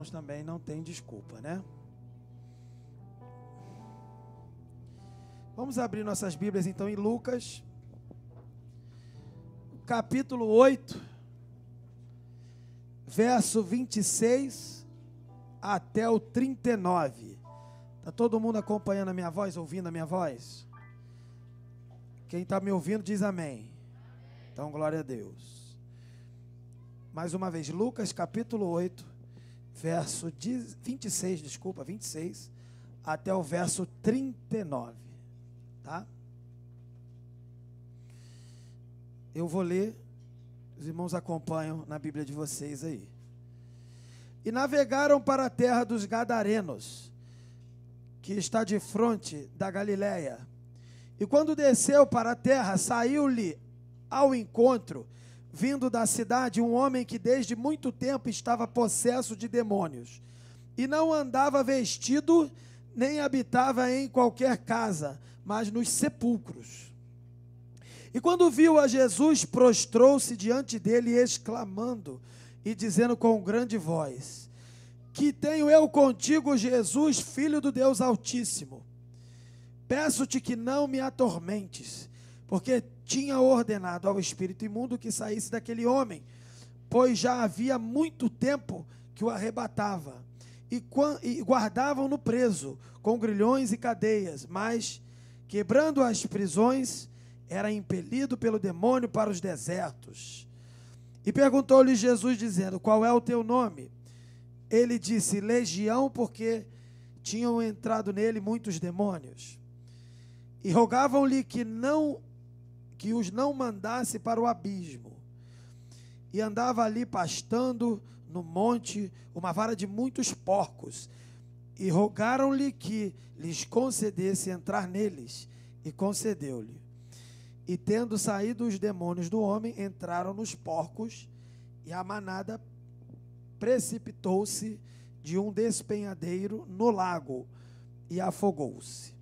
irmãos também não têm desculpa, né? Vamos abrir nossas Bíblias então em Lucas, capítulo 8, verso 26 até o 39. Está todo mundo acompanhando a minha voz, ouvindo a minha voz? Quem está me ouvindo diz amém. Então, glória a Deus. Mais uma vez, Lucas capítulo 8, verso 26 até o verso 39. Tá? Eu vou ler, os irmãos acompanham na Bíblia de vocês aí. E navegaram para a terra dos Gadarenos, que está de fronte da Galileia. E quando desceu para a terra, saiu-lhe ao encontro, vindo da cidade, um homem que desde muito tempo estava possesso de demônios, e não andava vestido, nem habitava em qualquer casa, mas nos sepulcros. E quando viu a Jesus, prostrou-se diante dele, exclamando e dizendo com grande voz: Que tenho eu contigo, Jesus, Filho do Deus Altíssimo? Peço-te que não me atormentes, porque tinha ordenado ao espírito imundo que saísse daquele homem, pois já havia muito tempo que o arrebatava, e guardavam-no preso, com grilhões e cadeias, mas, quebrando as prisões, era impelido pelo demônio para os desertos. E perguntou-lhe Jesus, dizendo: Qual é o teu nome? Ele disse: Legião, porque tinham entrado nele muitos demônios. E rogavam-lhe que os não mandasse para o abismo. E andava ali pastando no monte uma vara de muitos porcos. E rogaram-lhe que lhes concedesse entrar neles. E concedeu-lhe. E tendo saído os demônios do homem, entraram nos porcos, e a manada precipitou-se de um despenhadeiro no lago, e afogou-se.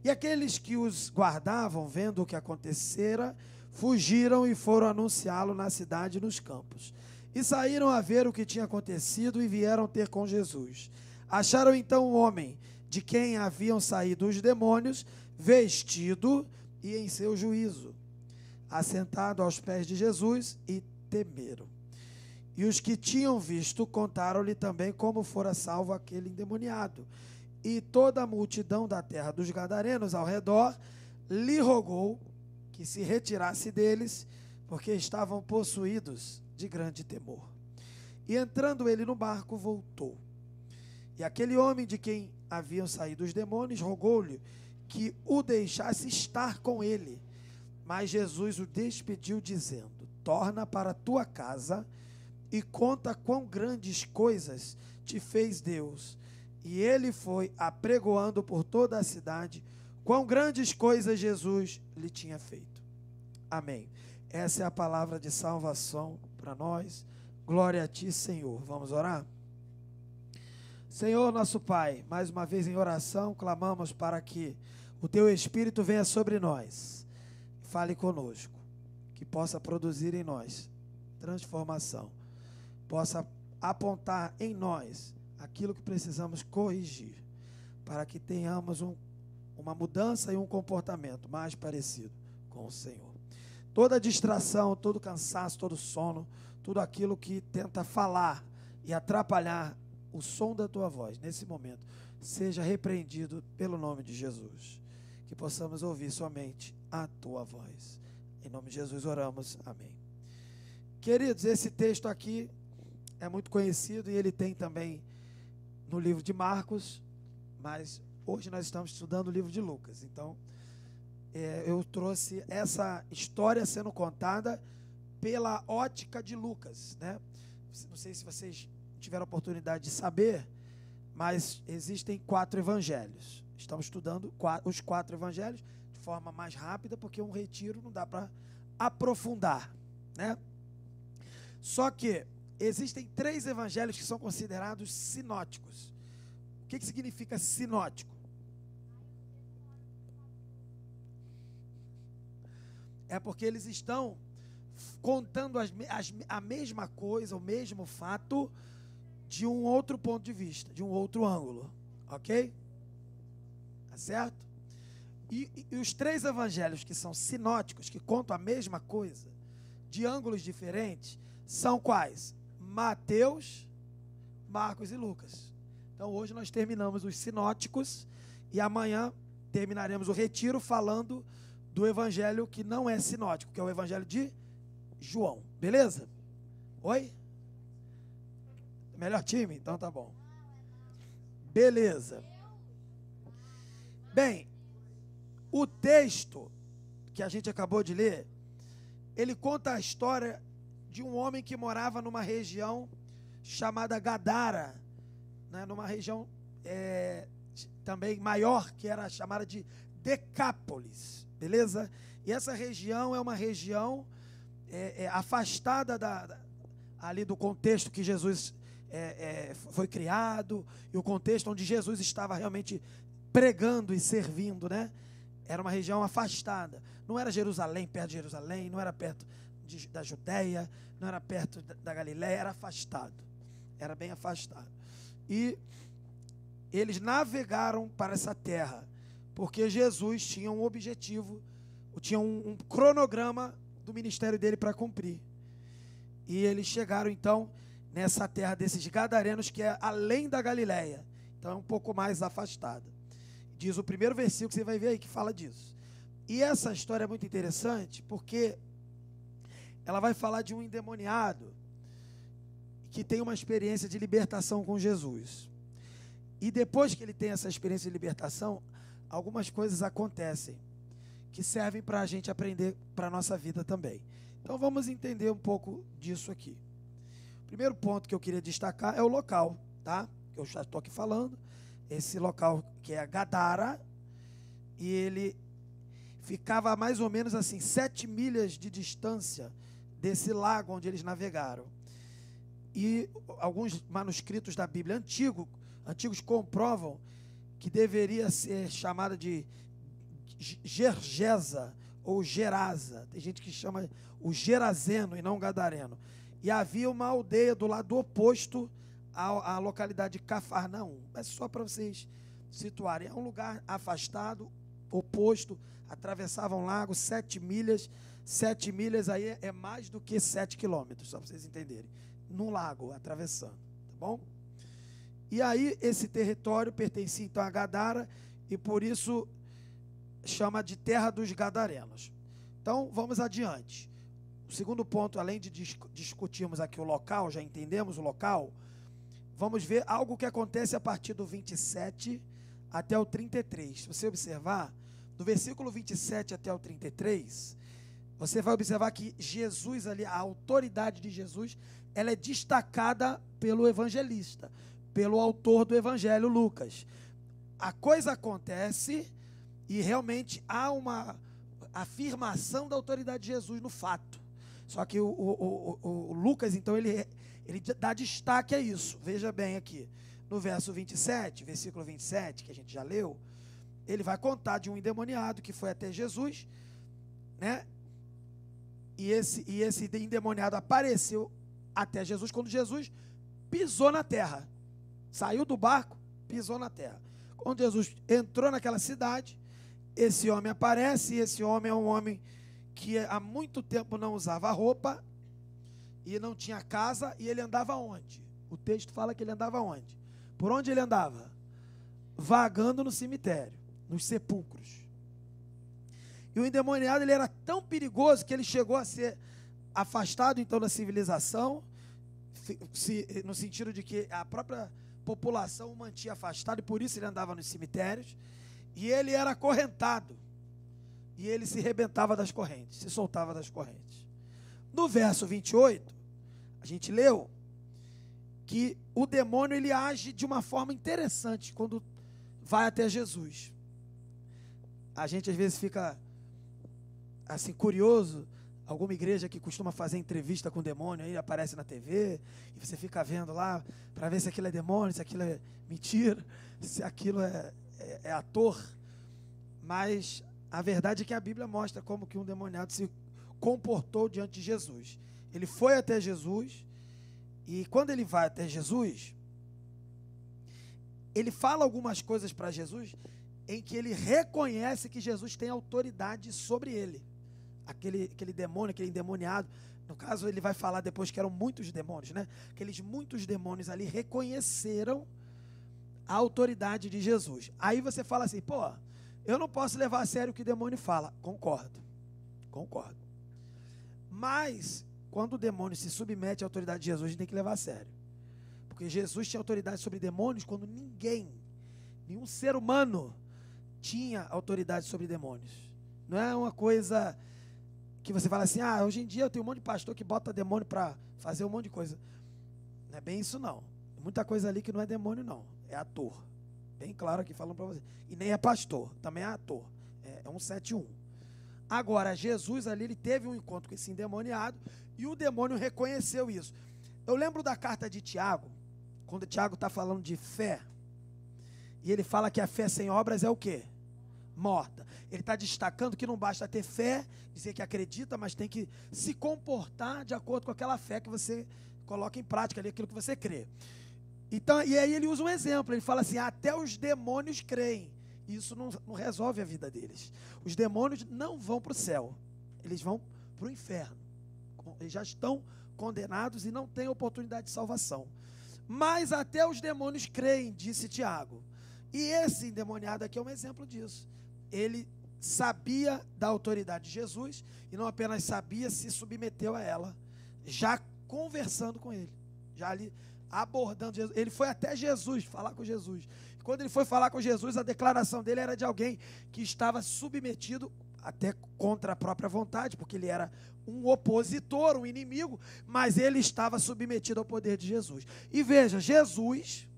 E aqueles que os guardavam, vendo o que acontecera, fugiram e foram anunciá-lo na cidade e nos campos. E saíram a ver o que tinha acontecido e vieram ter com Jesus. Acharam então o homem de quem haviam saído os demônios, vestido e em seu juízo, assentado aos pés de Jesus, e temeram. E os que tinham visto contaram-lhe também como fora salvo aquele endemoniado. E toda a multidão da terra dos Gadarenos ao redor lhe rogou que se retirasse deles, porque estavam possuídos de grande temor. E entrando ele no barco, voltou. E aquele homem de quem haviam saído os demônios rogou-lhe que o deixasse estar com ele. Mas Jesus o despediu, dizendo: Torna para tua casa e conta quão grandes coisas te fez Deus. E ele foi apregoando por toda a cidade quão grandes coisas Jesus lhe tinha feito. Amém. Essa é a palavra de salvação para nós. Glória a ti, Senhor. Vamos orar? Senhor, nosso Pai, mais uma vez em oração, clamamos para que o teu Espírito venha sobre nós, fale conosco, que possa produzir em nós transformação, possa apontar em nós aquilo que precisamos corrigir, para que tenhamos uma mudança e um comportamento mais parecido com o Senhor. Toda distração, todo cansaço, todo sono, tudo aquilo que tenta falar e atrapalhar o som da tua voz, nesse momento, seja repreendido pelo nome de Jesus. Que possamos ouvir somente a tua voz. Em nome de Jesus oramos. Amém. Queridos, esse texto aqui é muito conhecido e ele tem também no livro de Marcos, mas hoje nós estamos estudando o livro de Lucas. Então, eu trouxe essa história sendo contada pela ótica de Lucas, né? Não sei se vocês tiveram a oportunidade de saber, mas existem 4 evangelhos. Estamos estudando os 4 evangelhos de forma mais rápida, porque um retiro não dá para aprofundar, né? Só que existem 3 evangelhos que são considerados sinóticos. O que significa sinótico? É porque eles estão contando a mesma coisa, o mesmo fato, de um outro ponto de vista, de um outro ângulo, ok? Tá certo? E os três evangelhos que são sinóticos, que contam a mesma coisa, de ângulos diferentes, são quais? Mateus, Marcos e Lucas. Então hoje nós terminamos os sinóticos e amanhã terminaremos o retiro falando do evangelho que não é sinótico, que é o evangelho de João. Beleza? Oi? Melhor time? Então tá bom. Beleza. Bem, o texto que a gente acabou de ler, ele conta a história de um homem que morava numa região chamada Gadara, né, numa região também maior, que era chamada de Decápolis, beleza? E essa região é uma região afastada ali do contexto que Jesus foi criado, e o contexto onde Jesus estava realmente pregando e servindo, né? Era uma região afastada. Não era Jerusalém, perto de Jerusalém, não era perto da Judéia, não era perto da Galiléia, era afastado. Era bem afastado. E eles navegaram para essa terra, porque Jesus tinha um objetivo, tinha um cronograma do ministério dele para cumprir. E eles chegaram, então, nessa terra desses gadarenos, que é além da Galiléia. Então é um pouco mais afastada. Diz o primeiro versículo que você vai ver aí que fala disso. E essa história é muito interessante porque ela vai falar de um endemoniado que tem uma experiência de libertação com Jesus. E depois que ele tem essa experiência de libertação, algumas coisas acontecem que servem para a gente aprender para a nossa vida também. Então vamos entender um pouco disso aqui. O primeiro ponto que eu queria destacar é o local, tá? Que eu já estou aqui falando. Esse local que é a Gadara, e ele ficava a mais ou menos assim, 7 milhas de distância desse lago onde eles navegaram. E alguns manuscritos da Bíblia antigos comprovam que deveria ser chamada de Gergesa ou Gerasa. Tem gente que chama o Gerazeno e não Gadareno. E havia uma aldeia do lado oposto à localidade de Cafarnaum. Mas só para vocês situarem, é um lugar afastado, oposto, atravessavam um lago, 7 milhas. 7 milhas aí é mais do que 7 quilômetros, só para vocês entenderem. Num lago, atravessando, tá bom? E aí esse território pertencia então a Gadara, e por isso chama de terra dos gadarenos. Então vamos adiante. O segundo ponto, além de discutirmos aqui o local, já entendemos o local, vamos ver algo que acontece a partir do 27 até o 33. Se você observar, do versículo 27 até o 33, você vai observar que Jesus ali, a autoridade de Jesus, ela é destacada pelo evangelista, pelo autor do evangelho, Lucas. A coisa acontece e realmente há uma afirmação da autoridade de Jesus no fato. Só que o Lucas, então, ele dá destaque a isso. Veja bem aqui, no verso 27, versículo 27, que a gente já leu, ele vai contar de um endemoniado que foi até Jesus, né? E esse endemoniado apareceu até Jesus quando Jesus pisou na terra. Saiu do barco, pisou na terra. Quando Jesus entrou naquela cidade, esse homem aparece, e esse homem é um homem que há muito tempo não usava roupa e não tinha casa, e ele andava onde? O texto fala que ele andava onde? Por onde ele andava? Vagando no cemitério, nos sepulcros. E o endemoniado, ele era tão perigoso que ele chegou a ser afastado então da civilização, no sentido de que a própria população o mantinha afastado, e por isso ele andava nos cemitérios, e ele era acorrentado, e ele se rebentava das correntes, se soltava das correntes. No verso 28, a gente leu que o demônio, ele age de uma forma interessante quando vai até Jesus. A gente às vezes fica assim curioso, alguma igreja que costuma fazer entrevista com o demônio, aí aparece na TV, e você fica vendo lá, para ver se aquilo é demônio, se aquilo é mentira, se aquilo é ator. Mas a verdade é que a Bíblia mostra como que um demoniado se comportou diante de Jesus. Ele foi até Jesus, e quando ele vai até Jesus, ele fala algumas coisas para Jesus em que ele reconhece que Jesus tem autoridade sobre ele. Aquele demônio, aquele endemoniado, no caso ele vai falar depois que eram muitos demônios, né? Aqueles muitos demônios ali reconheceram a autoridade de Jesus. Aí você fala assim, pô, eu não posso levar a sério o que o demônio fala. Concordo. Mas, quando o demônio se submete à autoridade de Jesus, a gente tem que levar a sério. Porque Jesus tinha autoridade sobre demônios quando nenhum ser humano tinha autoridade sobre demônios. Não é uma coisa que você fala assim, hoje em dia eu tenho um monte de pastor que bota demônio para fazer um monte de coisa. Não é bem isso não. Muita coisa ali que não é demônio não, é ator. Bem claro aqui falando para você. E nem é pastor, também é ator. É 171. Agora, Jesus ali, ele teve um encontro com esse endemoniado e o demônio reconheceu isso. Eu lembro da carta de Tiago, quando Tiago está falando de fé, e ele fala que a fé sem obras é o quê? Morta. Ele está destacando que não basta ter fé, dizer que acredita, mas tem que se comportar de acordo com aquela fé que você coloca em prática ali, aquilo que você crê. Então, e aí ele usa um exemplo, ele fala assim, até os demônios creem. Isso não resolve a vida deles. Os demônios não vão para o céu, eles vão para o inferno. Eles já estão condenados e não têm oportunidade de salvação. Mas até os demônios creem, disse Tiago. E esse endemoniado aqui é um exemplo disso. Ele sabia da autoridade de Jesus e não apenas sabia, se submeteu a ela, já conversando com ele, já ali abordando Jesus. Ele foi até Jesus falar com Jesus. Quando ele foi falar com Jesus, a declaração dele era de alguém que estava submetido até contra a própria vontade, porque ele era um opositor, um inimigo, mas ele estava submetido ao poder de Jesus. E veja, Jesus,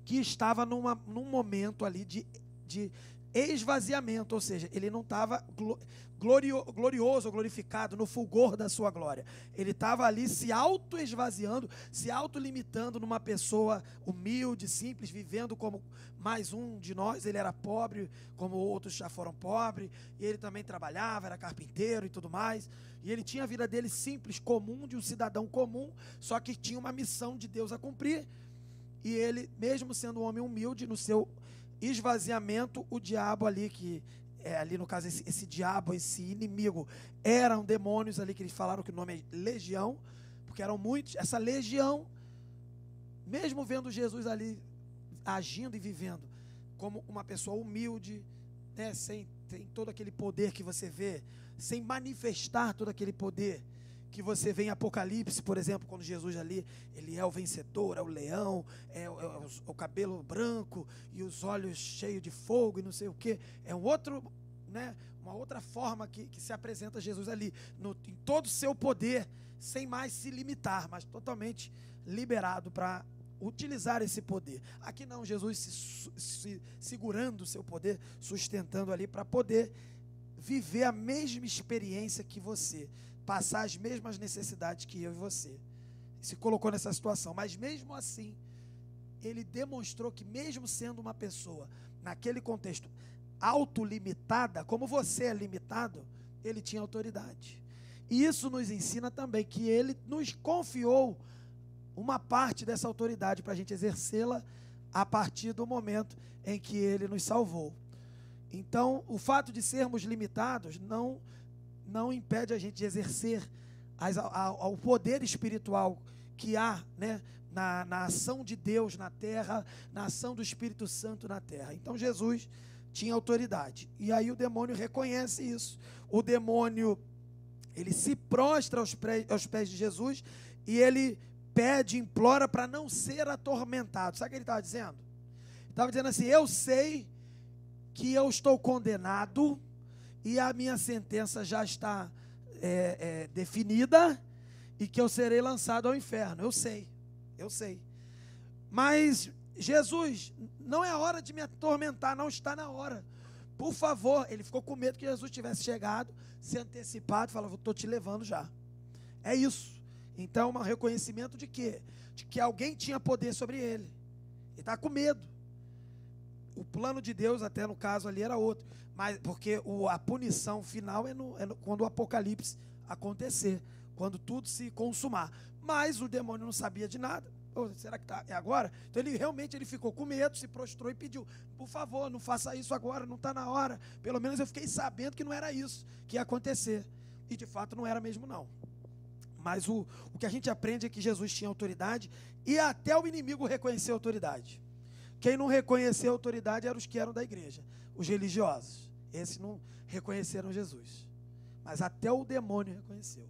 que estava num momento ali de esvaziamento, ou seja, ele não estava glorioso, glorificado no fulgor da sua glória. Ele estava ali se auto-esvaziando, se auto-limitando numa pessoa humilde, simples, vivendo como mais um de nós. Ele era pobre, como outros já foram pobres, e ele também trabalhava, era carpinteiro e tudo mais, e ele tinha a vida dele simples, comum, de um cidadão comum, só que tinha uma missão de Deus a cumprir, e ele, mesmo sendo um homem humilde, no seu esvaziamento, o diabo ali, ali no caso esse diabo, esse inimigo, eram demônios ali, que eles falaram que o nome é legião, porque eram muitos. Essa legião, mesmo vendo Jesus ali agindo e vivendo como uma pessoa humilde, né, sem todo aquele poder que você vê, sem manifestar todo aquele poder que você vê em Apocalipse, por exemplo, quando Jesus ali, ele é o vencedor, é o leão, é o cabelo branco e os olhos cheios de fogo e não sei o que, é um outro, né, uma outra forma que se apresenta Jesus ali, em todo o seu poder, sem mais se limitar, mas totalmente liberado para utilizar esse poder. Aqui não, Jesus se segurando o seu poder, sustentando ali para poder viver a mesma experiência que você, passar as mesmas necessidades que eu e você. Se colocou nessa situação, mas mesmo assim, ele demonstrou que mesmo sendo uma pessoa, naquele contexto, autolimitada, como você é limitado, ele tinha autoridade. E isso nos ensina também que ele nos confiou uma parte dessa autoridade para a gente exercê-la a partir do momento em que ele nos salvou. Então, o fato de sermos limitados não impede a gente de exercer o poder espiritual que há, né, na ação de Deus na terra, na ação do Espírito Santo na terra. Então Jesus tinha autoridade. E aí o demônio reconhece isso. O demônio, ele se prostra aos pés de Jesus e ele pede, implora para não ser atormentado. Sabe o que ele estava dizendo? Ele estava dizendo assim: eu sei que eu estou condenado e a minha sentença já está definida e que eu serei lançado ao inferno. Eu sei. Mas, Jesus, não é hora de me atormentar, não está na hora. Por favor, ele ficou com medo que Jesus tivesse chegado, se antecipado, e falava: estou te levando já. É isso. Então, um reconhecimento de quê? De que alguém tinha poder sobre ele. Ele está com medo. O plano de Deus, até no caso ali, era outro. Mas, porque a punição final é quando o Apocalipse acontecer, quando tudo se consumar. Mas o demônio não sabia de nada. Pô, será que é agora? Então ele realmente ficou com medo, se prostrou e pediu, por favor, não faça isso agora, não está na hora. Pelo menos eu fiquei sabendo que não era isso que ia acontecer. E de fato não era mesmo não. Mas o que a gente aprende é que Jesus tinha autoridade e até o inimigo reconheceu a autoridade. Quem não reconheceu a autoridade eram os que eram da igreja, os religiosos. Esses não reconheceram Jesus. Mas até o demônio reconheceu.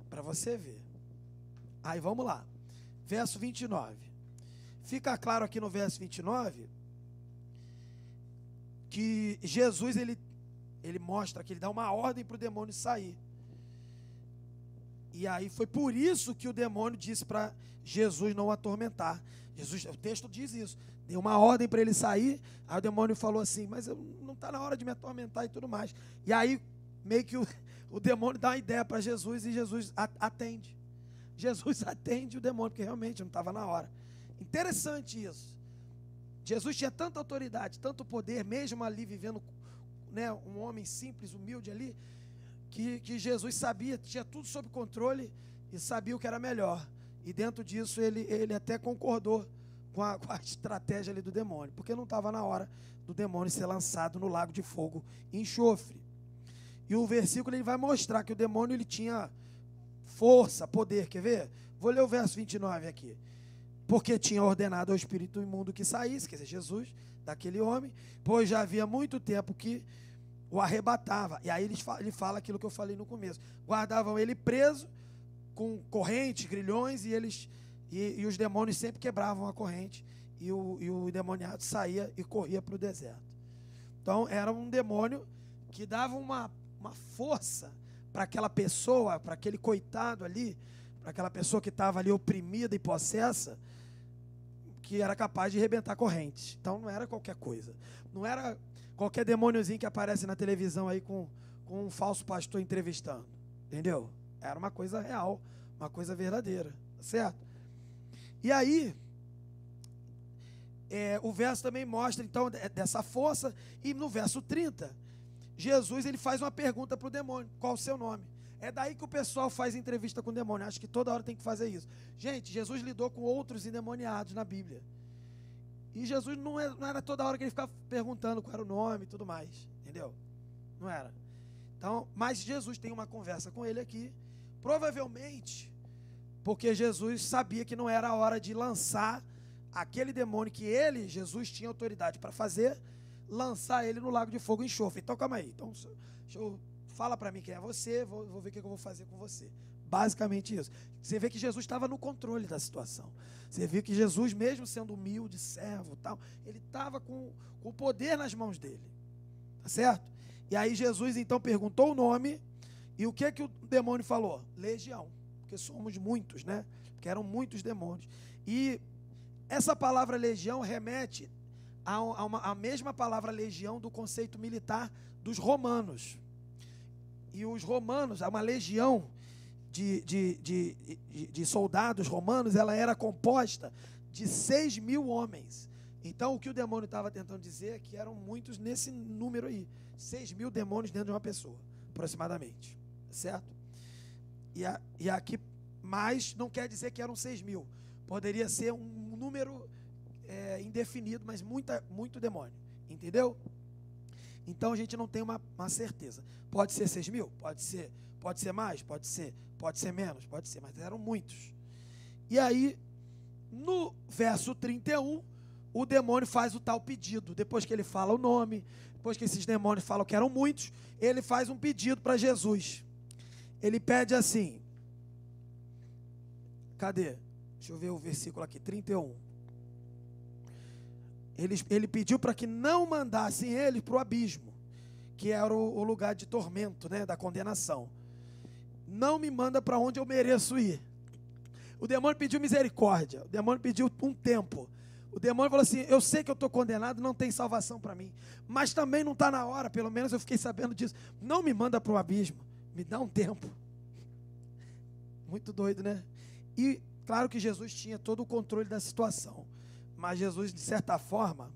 Para você ver. Aí vamos lá. Verso 29. Fica claro aqui no verso 29 que Jesus, ele mostra que ele dá uma ordem para o demônio sair. E aí foi por isso que o demônio disse para Jesus não atormentar. Jesus, o texto diz isso. Deu uma ordem para ele sair. Aí o demônio falou assim, mas não está na hora de me atormentar e tudo mais. E aí meio que o demônio dá uma ideia para Jesus e Jesus atende. Jesus atende o demônio, porque realmente não estava na hora. Interessante isso. Jesus tinha tanta autoridade, tanto poder, mesmo ali vivendo, né, um homem simples, humilde ali, que Jesus sabia, tinha tudo sob controle e sabia o que era melhor. E dentro disso ele até concordou com a estratégia ali do demônio, porque não estava na hora do demônio ser lançado no lago de fogo e enxofre. E o versículo ele vai mostrar que o demônio ele tinha força, poder, quer ver? Vou ler o verso 29 aqui. Porque tinha ordenado ao espírito imundo que saísse, quer dizer, Jesus, daquele homem, pois já havia muito tempo que o arrebatava. E aí ele fala aquilo que eu falei no começo. Guardavam ele preso, com correntes, grilhões, e os demônios sempre quebravam a corrente, e o demoniado saía e corria para o deserto. Então era um demônio que dava uma força para aquela pessoa, para aquele coitado ali, para aquela pessoa que estava ali oprimida e possessa, que era capaz de arrebentar correntes. Então não era qualquer coisa. Não era qualquer demôniozinho que aparece na televisão aí com um falso pastor entrevistando. Entendeu? Era uma coisa real, uma coisa verdadeira. Certo? E aí, o verso também mostra, então, dessa força. E no verso 30, Jesus ele faz uma pergunta para o demônio: qual o seu nome? É daí que o pessoal faz entrevista com o demônio. Acho que toda hora tem que fazer isso. Gente, Jesus lidou com outros endemoniados na Bíblia. E Jesus não era toda hora que ele ficava perguntando qual era o nome e tudo mais. Entendeu? Não era. Então, mas Jesus tem uma conversa com ele aqui. Provavelmente porque Jesus sabia que não era a hora de lançar aquele demônio que Jesus, tinha autoridade para fazer, lançar ele no lago de fogo e enxofre. Então, calma aí. Então, fala para mim quem é você, vou ver o que eu vou fazer com você. Basicamente isso. Você vê que Jesus estava no controle da situação. Você vê que Jesus, mesmo sendo humilde, servo, tal, ele estava com o poder nas mãos dele. Tá certo? E aí Jesus então perguntou o nome, e o que o demônio falou? Legião. Porque somos muitos, né? Porque eram muitos demônios. E essa palavra legião remete a mesma palavra legião do conceito militar dos romanos. E os romanos, uma legião de soldados romanos, ela era composta de 6.000 homens. Então o que o demônio estava tentando dizer é que eram muitos nesse número aí. 6.000 demônios dentro de uma pessoa, aproximadamente. Certo? E aqui, mas não quer dizer que eram 6.000. Poderia ser um número indefinido, mas muito demônio. Entendeu? Então a gente não tem uma certeza. Pode ser 6.000? Pode ser mais? Pode ser menos? Pode ser, mas eram muitos. E aí, no verso 31, o demônio faz o tal pedido. Depois que ele fala o nome, depois que esses demônios falam que eram muitos, ele faz um pedido para Jesus. Ele pede assim, cadê? Deixa eu ver o versículo aqui, 31. Ele pediu para que não mandassem ele para o abismo, que era o lugar de tormento, né, da condenação. Não me manda para onde eu mereço ir. O demônio pediu misericórdia, o demônio pediu um tempo. O demônio falou assim: eu sei que eu estou condenado, não tem salvação para mim, mas também não está na hora, pelo menos eu fiquei sabendo disso. Não me manda para o abismo. Me dá um tempo. Muito doido, né? E claro que Jesus tinha todo o controle da situação, mas Jesus, de certa forma,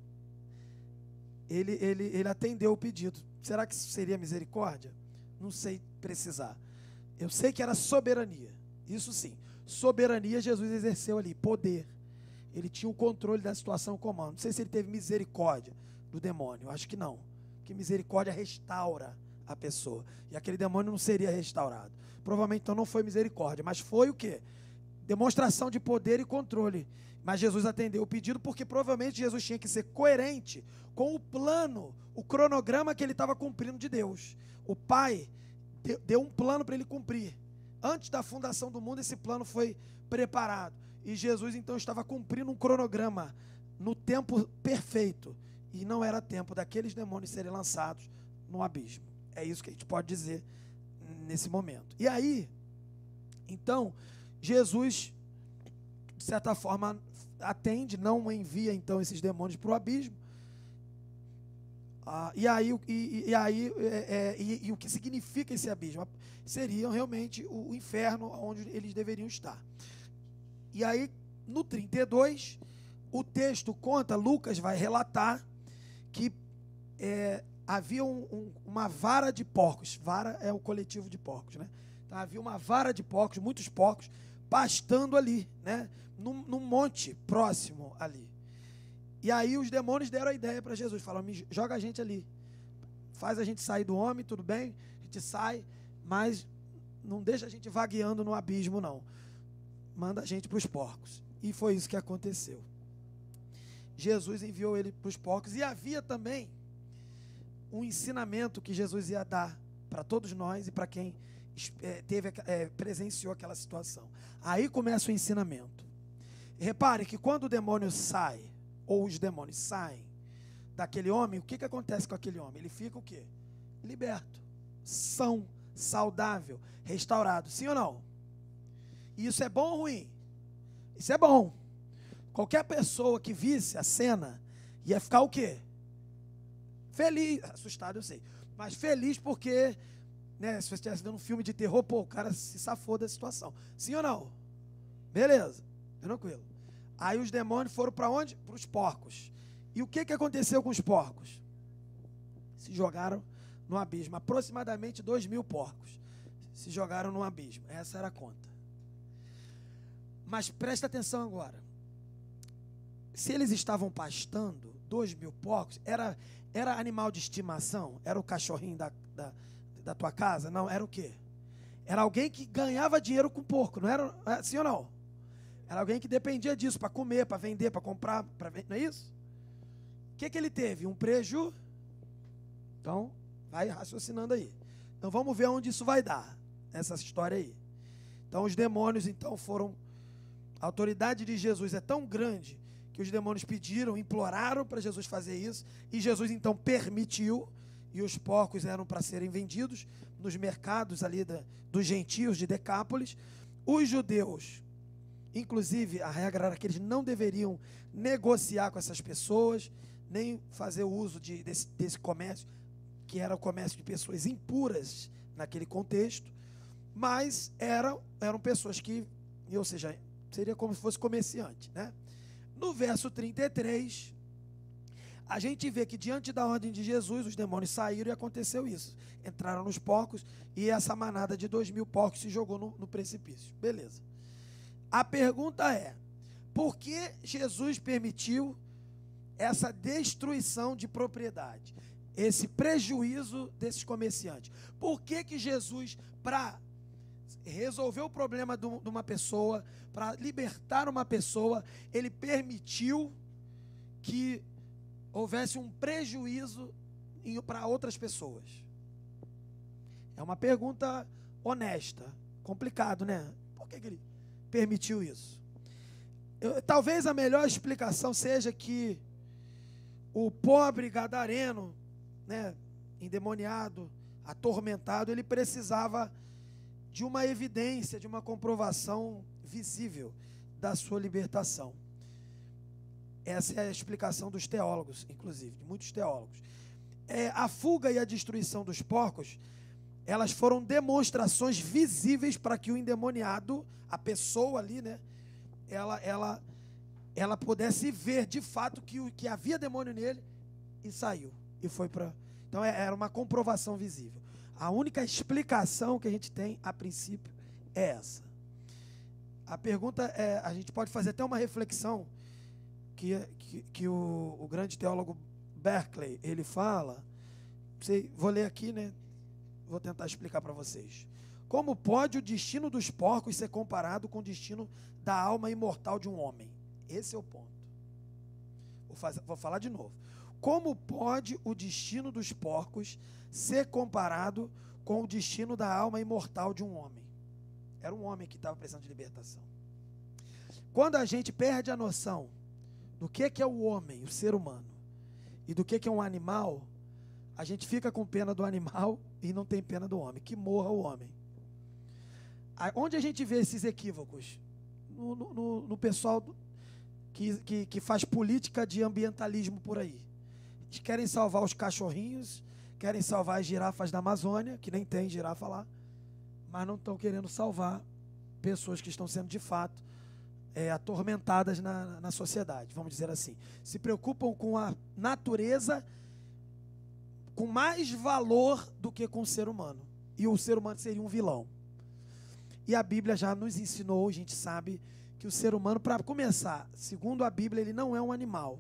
ele atendeu o pedido. Será que isso seria misericórdia? Não sei precisar. Eu sei que era soberania. Isso sim. soberania Jesus exerceu ali, poder. Ele tinha o controle da situação comum. Não sei se ele teve misericórdia do demônio, acho que não. Porque misericórdia restaura a pessoa. E aquele demônio não seria restaurado. Provavelmente então não foi misericórdia, mas foi o quê? Demonstração de poder e controle. Mas Jesus atendeu o pedido porque provavelmente Jesus tinha que ser coerente com o plano, o cronograma que ele estava cumprindo de Deus. O Pai deu um plano para ele cumprir. Antes da fundação do mundo, esse plano foi preparado. E Jesus então estava cumprindo um cronograma no tempo perfeito. E não era tempo daqueles demônios serem lançados no abismo. É isso que a gente pode dizer nesse momento. E aí, então, Jesus, de certa forma, atende, não envia então esses demônios para o abismo. E o que significa esse abismo? Seria realmente o inferno onde eles deveriam estar. E aí, no 32, o texto conta, Lucas vai relatar que havia uma vara de porcos. Vara é o coletivo de porcos, né? Então, havia uma vara de porcos, muitos porcos, pastando ali, né? Num monte próximo ali. E aí os demônios deram a ideia para Jesus, falaram, joga a gente ali, faz a gente sair do homem, tudo bem, a gente sai, mas não deixa a gente vagueando no abismo não, manda a gente para os porcos. E foi isso que aconteceu. Jesus enviou ele para os porcos, e havia também um ensinamento que Jesus ia dar para todos nós e para quem presenciou aquela situação. Aí começa o ensinamento. Repare que quando o demônio sai, ou os demônios saem daquele homem, o que acontece com aquele homem? Ele fica o quê? Liberto, são, saudável, restaurado. Sim ou não? E isso é bom ou ruim? Isso é bom. Qualquer pessoa que visse a cena ia ficar o quê? Feliz, assustado eu sei, mas feliz porque, né, se você estivesse vendo um filme de terror, pô, o cara se safou da situação. Sim ou não? Beleza, tranquilo. Aí os demônios foram para onde? Para os porcos. E o que aconteceu com os porcos? Se jogaram no abismo. Aproximadamente 2.000 porcos se jogaram no abismo. Essa era a conta. Mas presta atenção agora. Se eles estavam pastando, 2.000 porcos, era animal de estimação? Era o cachorrinho da tua casa? Não, era o quê? Era alguém que ganhava dinheiro com porco, não era? Sim ou não? Era alguém que dependia disso para comer, para vender, para comprar, não é isso? O que ele teve? Um prejuízo? Então, vai raciocinando aí. Então, vamos ver onde isso vai dar, essa história aí. Então, os demônios, então, foram... A autoridade de Jesus é tão grande que os demônios pediram, imploraram para Jesus fazer isso, e Jesus, então, permitiu, e os porcos eram para serem vendidos nos mercados ali dos gentios de Decápolis. Os judeus... Inclusive, a regra era que eles não deveriam negociar com essas pessoas, nem fazer uso desse comércio, que era o comércio de pessoas impuras naquele contexto, mas eram pessoas que, ou seja, seria como se fosse comerciante, né? No verso 33, a gente vê que diante da ordem de Jesus, os demônios saíram e aconteceu isso. Entraram nos porcos e essa manada de 2.000 porcos se jogou no precipício. Beleza. A pergunta é, por que Jesus permitiu essa destruição de propriedade, esse prejuízo desses comerciantes? Por que Jesus, para resolver o problema de uma pessoa, para libertar uma pessoa, ele permitiu que houvesse um prejuízo para outras pessoas? É uma pergunta honesta, complicado, né? Por que ele permitiu isso? Talvez a melhor explicação seja que o pobre gadareno, né, endemoniado, atormentado, ele precisava de uma evidência, de uma comprovação visível da sua libertação. Essa é a explicação dos teólogos, inclusive, de muitos teólogos. A fuga e a destruição dos porcos, elas foram demonstrações visíveis para que o endemoniado, a pessoa ali, né, ela pudesse ver de fato que havia demônio nele e saiu. E foi para... Então era uma comprovação visível. A única explicação que a gente tem a princípio é essa. A pergunta é, a gente pode fazer até uma reflexão que o grande teólogo Berkeley, ele fala, vou ler aqui, né? Vou tentar explicar para vocês. Como pode o destino dos porcos ser comparado com o destino da alma imortal de um homem? Esse é o ponto. Vou falar de novo. Como pode o destino dos porcos ser comparado com o destino da alma imortal de um homem? Era um homem que estava precisando de libertação. Quando a gente perde a noção do que é o homem, o ser humano, e do que é um animal, a gente fica com pena do animal e não tem pena do homem. Que morra o homem. Onde a gente vê esses equívocos? No pessoal que faz política de ambientalismo por aí. Eles querem salvar os cachorrinhos, querem salvar as girafas da Amazônia, que nem tem girafa lá, mas não estão querendo salvar pessoas que estão sendo de fato atormentadas na sociedade, vamos dizer assim. Se preocupam com a natureza com mais valor do que com o ser humano. E o ser humano seria um vilão. E a Bíblia já nos ensinou, a gente sabe, que o ser humano, para começar, segundo a Bíblia, ele não é um animal.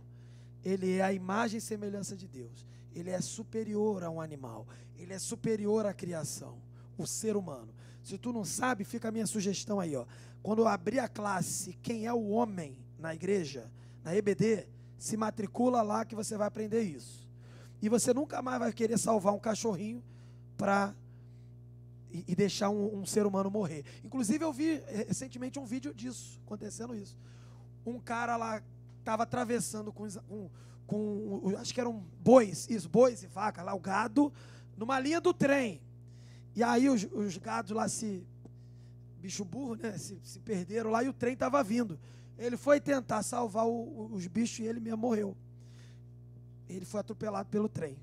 Ele é a imagem e semelhança de Deus. Ele é superior a um animal. Ele é superior à criação. O ser humano. Se tu não sabe, fica a minha sugestão aí, ó. Quando eu abrir a classe Quem é o Homem na igreja, na EBD, se matricula lá que você vai aprender isso. E você nunca mais vai querer salvar um cachorrinho e deixar um ser humano morrer. Inclusive eu vi recentemente um vídeo disso, acontecendo isso. Um cara lá estava atravessando com acho que eram bois e vaca, lá o gado, numa linha do trem. E aí os gados lá bicho burro, né, se perderam lá e o trem estava vindo. Ele foi tentar salvar os bichos e ele mesmo morreu. Ele foi atropelado pelo trem.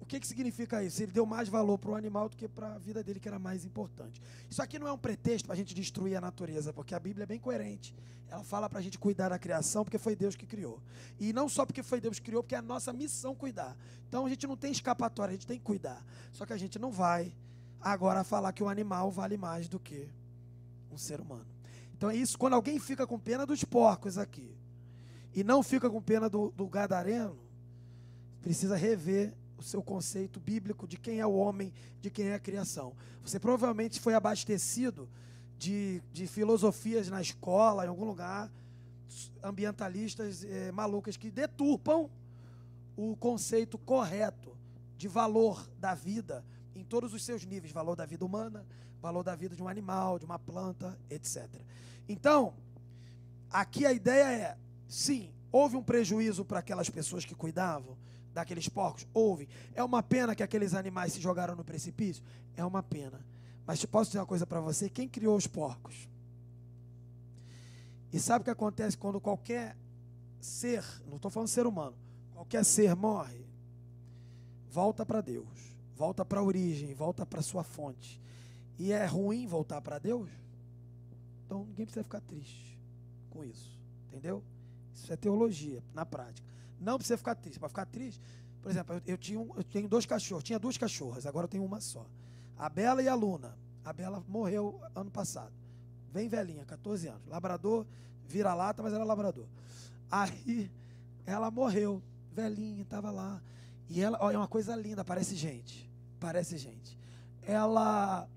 O que significa isso? Ele deu mais valor para o animal do que para a vida dele, que era mais importante. Isso aqui não é um pretexto para a gente destruir a natureza, porque a Bíblia é bem coerente. Ela fala para a gente cuidar da criação, porque foi Deus que criou. E não só porque foi Deus que criou, porque é a nossa missão cuidar. Então a gente não tem escapatória, a gente tem que cuidar. Só que a gente não vai agora falar que o animal vale mais do que um ser humano. Então é isso, quando alguém fica com pena dos porcos aqui, e não fica com pena do gadareno, precisa rever o seu conceito bíblico de quem é o homem, de quem é a criação. Você provavelmente foi abastecido de filosofias na escola, em algum lugar, ambientalistas malucas que deturpam o conceito correto de valor da vida em todos os seus níveis, valor da vida humana, valor da vida de um animal, de uma planta, etc. Então, aqui a ideia é, sim, houve um prejuízo para aquelas pessoas que cuidavam daqueles porcos? Houve. É uma pena que aqueles animais se jogaram no precipício? É uma pena. Mas posso dizer uma coisa para você? Quem criou os porcos? E sabe o que acontece quando qualquer ser, não estou falando ser humano, qualquer ser morre? Volta para Deus, volta para a origem, volta para a sua fonte. E é ruim voltar para Deus? Então ninguém precisa ficar triste com isso, entendeu? Isso é teologia, na prática. Não precisa ficar triste. Para ficar triste, por exemplo, eu tenho 2 cachorros, tinha 2 cachorras, agora eu tenho uma só. A Bela e a Luna. A Bela morreu ano passado. Bem velhinha, 14 anos. Labrador, vira-lata, mas era labrador. Aí ela morreu, velhinha, estava lá. E ela, olha, é uma coisa linda, parece gente. Parece gente. Ela,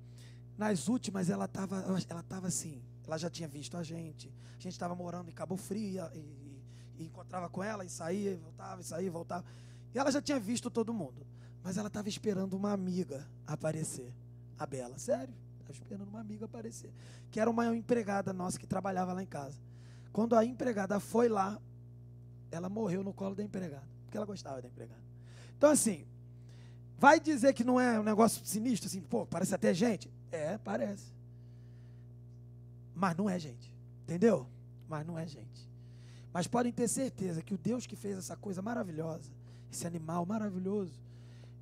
nas últimas, ela estava assim, ela já tinha visto a gente estava morando em Cabo Frio e encontrava com ela e saía, e voltava, e saía, e voltava. E ela já tinha visto todo mundo. Mas ela estava esperando uma amiga aparecer. A Bela, sério, estava esperando uma amiga aparecer. Que era uma empregada nossa que trabalhava lá em casa. Quando a empregada foi lá, ela morreu no colo da empregada. Porque ela gostava da empregada. Então assim, vai dizer que não é um negócio sinistro, assim, pô, parece até gente? É, parece. Mas não é gente. Entendeu? Mas não é gente. Mas podem ter certeza que o Deus que fez essa coisa maravilhosa, esse animal maravilhoso,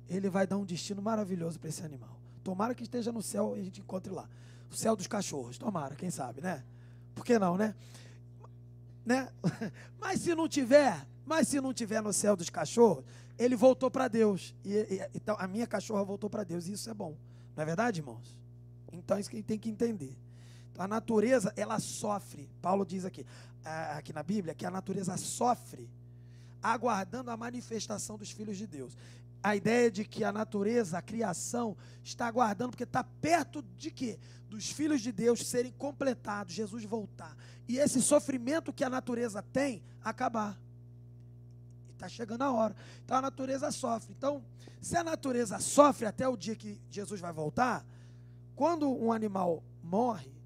ele vai dar um destino maravilhoso para esse animal. Tomara que esteja no céu e a gente encontre lá. O céu dos cachorros, tomara, quem sabe, né? Por que não, né? Mas se não tiver no céu dos cachorros, ele voltou para Deus. Então a minha cachorra voltou para Deus, e isso é bom. Não é verdade, irmãos? Então é isso que a gente tem que entender. Então, a natureza, ela sofre. Paulo diz aqui na Bíblia, que a natureza sofre aguardando a manifestação dos filhos de Deus. A ideia de que a natureza, a criação, está aguardando, porque está perto de quê? Dos filhos de Deus serem completados, Jesus voltar. E esse sofrimento que a natureza tem, acabar. Está chegando a hora. Então a natureza sofre. Então, se a natureza sofre até o dia que Jesus vai voltar, quando um animal morre,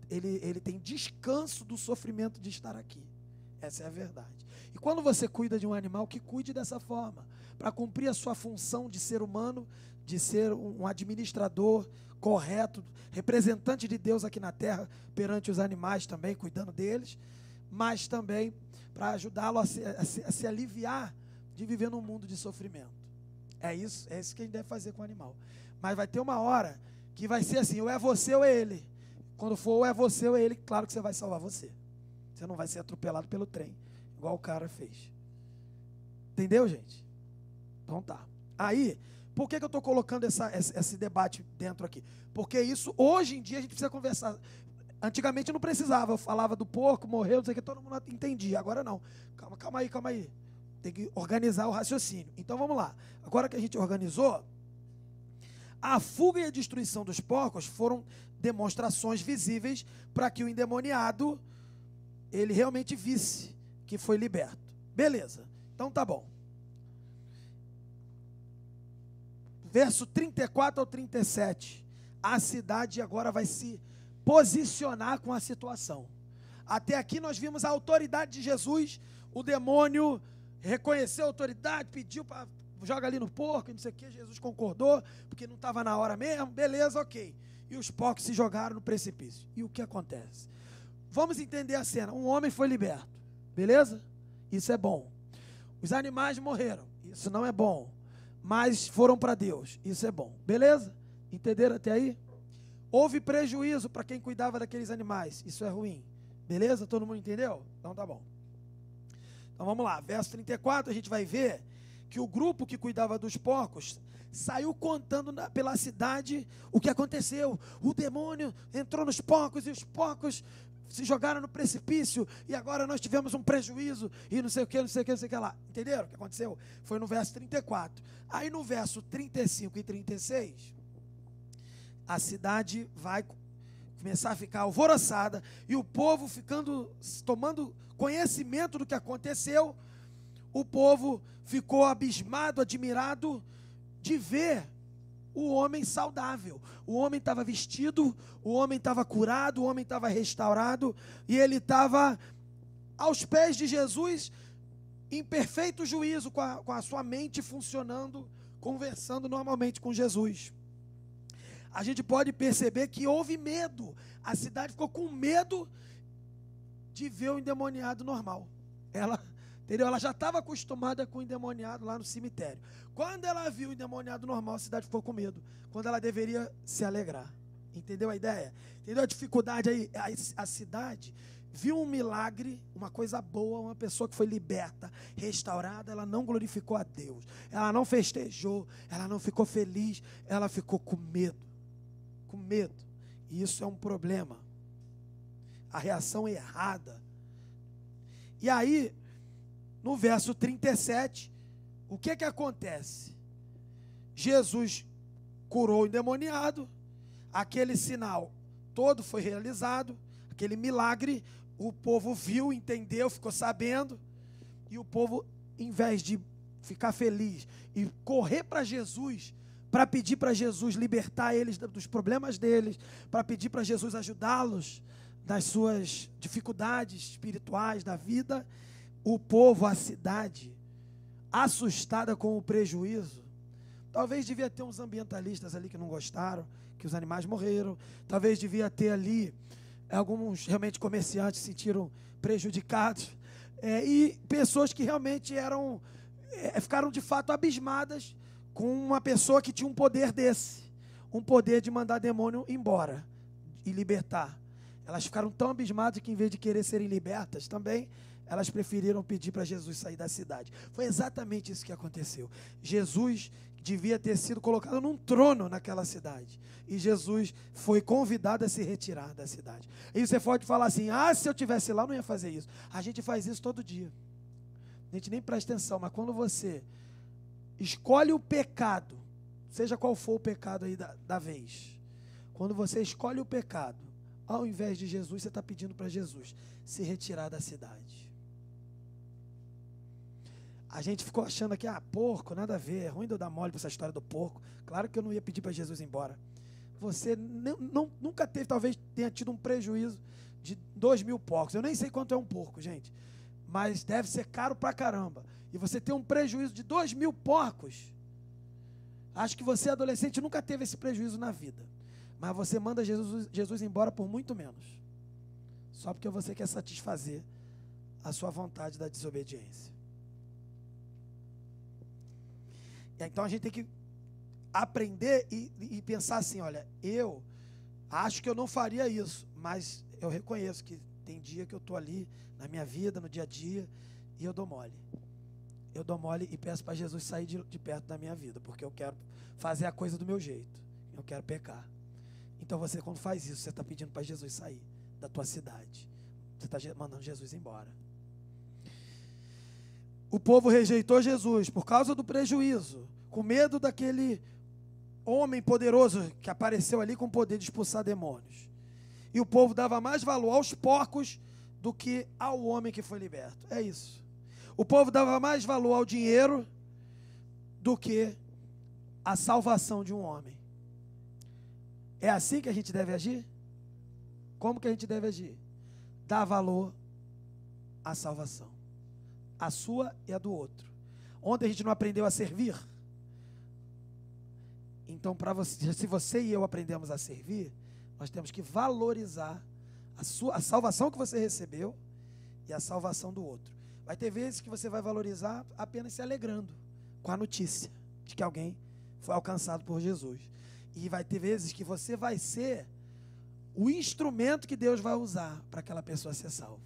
ele tem descanso do sofrimento de estar aqui. Essa é a verdade. E quando você cuida de um animal, que cuide dessa forma, para cumprir a sua função de ser humano, de ser um administrador correto, representante de Deus aqui na terra, perante os animais também, cuidando deles, mas também para ajudá-lo a se aliviar de viver num mundo de sofrimento. É isso que a gente deve fazer com o animal. Mas vai ter uma hora que vai ser assim, ou é você ou é ele. Quando for ou é você ou é ele, claro que você vai salvar você. Você não vai ser atropelado pelo trem, igual o cara fez. Entendeu, gente? Então tá. Aí, por que eu estou colocando esse debate dentro aqui? Porque isso, hoje em dia, a gente precisa conversar. Antigamente não precisava, eu falava do porco, morreu, não sei o que, todo mundo entendia. Agora não. Calma aí. Tem que organizar o raciocínio. Então vamos lá. Agora que a gente organizou, a fuga e a destruição dos porcos foram demonstrações visíveis para que o endemoniado, ele realmente visse que foi liberto. Beleza, então tá bom. Verso 34 ao 37, a cidade agora vai se posicionar com a situação. Até aqui nós vimos a autoridade de Jesus, o demônio reconheceu a autoridade, pediu para joga ali no porco, não sei o que, Jesus concordou, porque não estava na hora mesmo, beleza, ok. E os porcos se jogaram no precipício. E o que acontece? Vamos entender a cena. Um homem foi liberto, beleza? Isso é bom. Os animais morreram, isso não é bom, mas foram para Deus, isso é bom, beleza? Entenderam até aí? Houve prejuízo para quem cuidava daqueles animais, isso é ruim, beleza? Todo mundo entendeu? Então tá bom. Então vamos lá, verso 34, a gente vai ver que o grupo que cuidava dos porcos saiu contando pela cidade o que aconteceu. O demônio entrou nos porcos e os porcos se jogaram no precipício e agora nós tivemos um prejuízo e não sei o que lá. Entenderam o que aconteceu? Foi no verso 34. Aí no verso 35 e 36, a cidade vai começar a ficar alvoroçada e o povo tomando conhecimento do que aconteceu. O povo ficou abismado, admirado de ver o homem saudável. O homem estava vestido, o homem estava curado, o homem estava restaurado e ele estava aos pés de Jesus em perfeito juízo, com a sua mente funcionando, conversando normalmente com Jesus. A gente pode perceber que houve medo. A cidade ficou com medo de ver o endemoniado normal. Entendeu? Ela já estava acostumada com o endemoniado lá no cemitério. Quando ela viu o endemoniado normal, a cidade ficou com medo. Quando ela deveria se alegrar. Entendeu a ideia? Entendeu a dificuldade aí? A cidade viu um milagre, uma coisa boa, uma pessoa que foi liberta, restaurada, ela não glorificou a Deus. Ela não festejou, ela não ficou feliz, ela ficou com medo. Com medo. E isso é um problema. A reação errada. E aí, no verso 37, o que acontece? Jesus curou o endemoniado, aquele sinal todo foi realizado, aquele milagre, o povo viu, entendeu, ficou sabendo, e o povo, em vez de ficar feliz e correr para Jesus, para pedir para Jesus libertar eles dos problemas deles, para pedir para Jesus ajudá-los nas suas dificuldades espirituais da vida, o povo, a cidade, assustada com o prejuízo, talvez devia ter uns ambientalistas ali que não gostaram, que os animais morreram, talvez devia ter ali alguns realmente comerciantes se sentiram prejudicados, e pessoas que realmente ficaram de fato abismadas com uma pessoa que tinha um poder desse, um poder de mandar demônio embora e libertar. Elas ficaram tão abismadas que, em vez de querer serem libertas também, elas preferiram pedir para Jesus sair da cidade. Foi exatamente isso que aconteceu. Jesus devia ter sido colocado num trono naquela cidade. E Jesus foi convidado a se retirar da cidade. E você pode falar assim, se eu tivesse lá, eu não ia fazer isso. A gente faz isso todo dia. A gente nem presta atenção, mas quando você escolhe o pecado, seja qual for o pecado aí da vez, quando você escolhe o pecado, ao invés de Jesus, você está pedindo para Jesus se retirar da cidade. A gente ficou achando aqui, porco, nada a ver, é ruim de eu dar mole para essa história do porco. Claro que eu não ia pedir para Jesus ir embora. Você nunca teve, talvez tenha tido um prejuízo de 2.000 porcos. Eu nem sei quanto é um porco, gente, mas deve ser caro pra caramba. E você tem um prejuízo de 2.000 porcos. Acho que você, adolescente, nunca teve esse prejuízo na vida. Mas você manda Jesus embora por muito menos. Só porque você quer satisfazer a sua vontade da desobediência. Então a gente tem que aprender e pensar assim, olha, eu acho que eu não faria isso, mas eu reconheço que tem dia que eu estou ali na minha vida, no dia a dia, e eu dou mole. Eu dou mole e peço para Jesus sair de perto da minha vida, porque eu quero fazer a coisa do meu jeito, eu quero pecar. Então você, quando faz isso, você está pedindo para Jesus sair da tua cidade, você está mandando Jesus embora. O povo rejeitou Jesus por causa do prejuízo, com medo daquele homem poderoso que apareceu ali com o poder de expulsar demônios. E o povo dava mais valor aos porcos do que ao homem que foi liberto. É isso. O povo dava mais valor ao dinheiro do que à salvação de um homem. É assim que a gente deve agir? Como que a gente deve agir? Dar valor à salvação. A sua e a do outro. Ontem a gente não aprendeu a servir? Então, se você e eu aprendemos a servir, nós temos que valorizar a salvação que você recebeu e a salvação do outro. Vai ter vezes que você vai valorizar apenas se alegrando com a notícia de que alguém foi alcançado por Jesus. E vai ter vezes que você vai ser o instrumento que Deus vai usar para aquela pessoa ser salva.